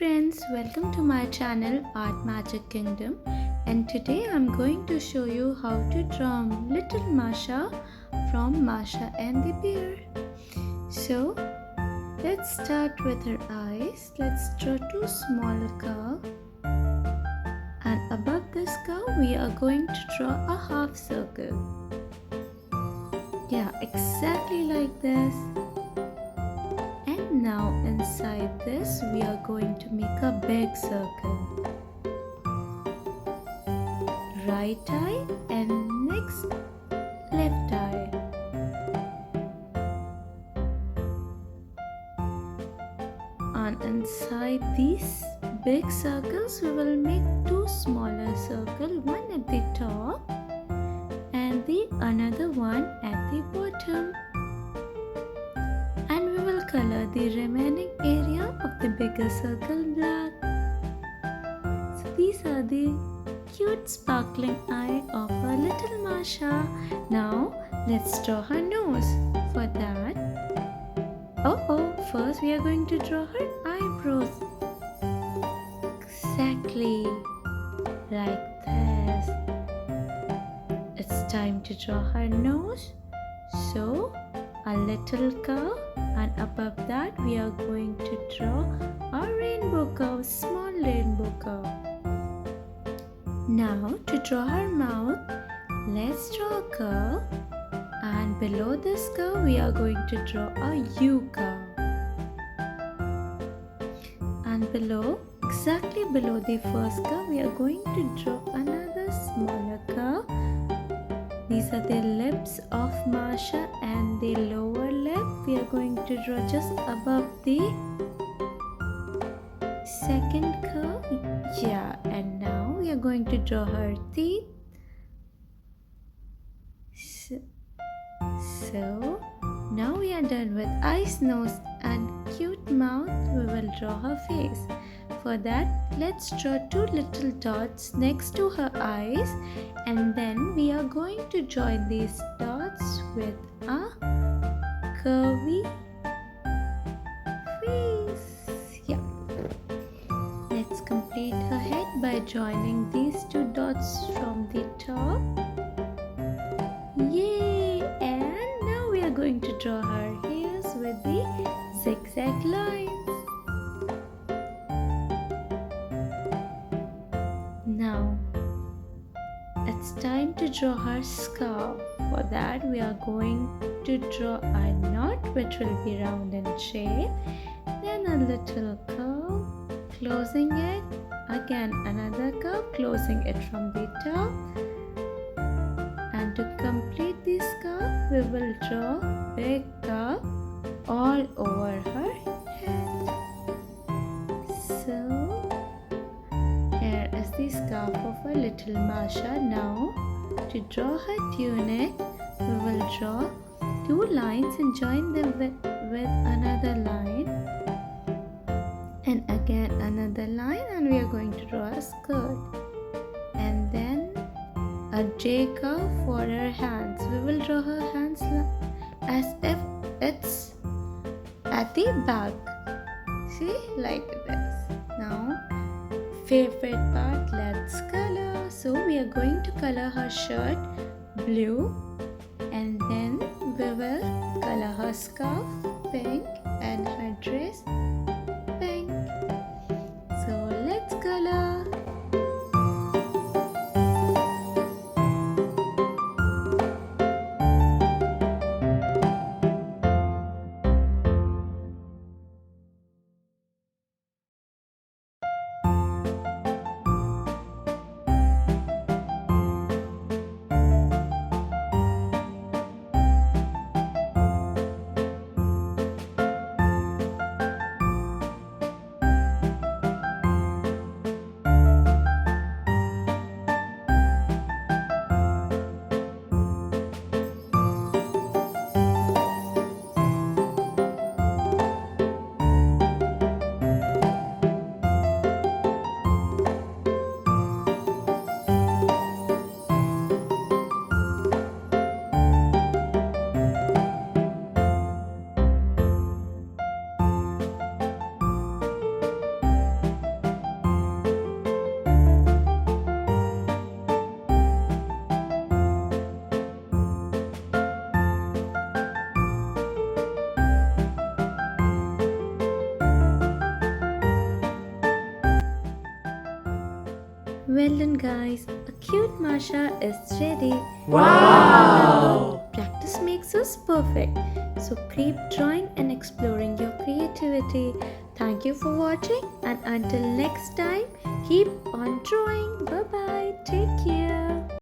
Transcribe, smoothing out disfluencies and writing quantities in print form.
friends, welcome to my channel Art Magic Kingdom, and today I'm going to show you how to draw little Masha from Masha and the Bear. So let's start with her eyes. Let's draw two small curves, and above this curve we are going to draw a half circle. Yeah, exactly like this. Now inside this we are going to make a big circle. Right eye and next left eye. And inside these big circles we will make two smaller circles, one at the top and the another one at the bottom. And we will color the remaining area of the bigger circle black. So these are the cute sparkling eye of our little Masha. Now let's draw her nose. For that, first we are going to draw her eyebrows. Exactly like this. It's time to draw her nose. So a little curve, and above that we are going to draw a rainbow curve, small rainbow curve. Now to draw her mouth, let's draw a curve, and below this curve we are going to draw a U curve. And below, exactly below the first curve, we are going to draw another smaller curve. These are the lips of Masha, and the lower lip we are going to draw just above the second curve. Yeah, and now we are going to draw her teeth. So now we are done with eyes, nose and cute mouth. We will draw her face. For that, let's draw two little dots next to her eyes, and then we are going to join these dots with a curvy face. Yeah. Let's complete her head by joining these two dots from the top. Yay! And now we are going to draw her ears with the zigzag lines. Now it's time to draw her scarf. For that we are going to draw a knot which will be round in shape, then a little curve, closing it, again another curve, closing it from the top. And to complete this curve we will draw a big curve all over her head. So the scarf of a little Masha. Now to draw her tunic, we will draw two lines and join them with another line, and again another line, and we are going to draw a skirt, and then a J curve for her hands. We will draw her hands as if it's at the back. See, like this. Now favorite part, let's color. So we are going to color her shirt blue, and then we will color her scarf pink and her dress pink. So let's color. Well done, guys. A cute Masha is ready. Wow! Practice makes us perfect. So keep drawing and exploring your creativity. Thank you for watching, and until next time, keep on drawing. Bye bye. Take care.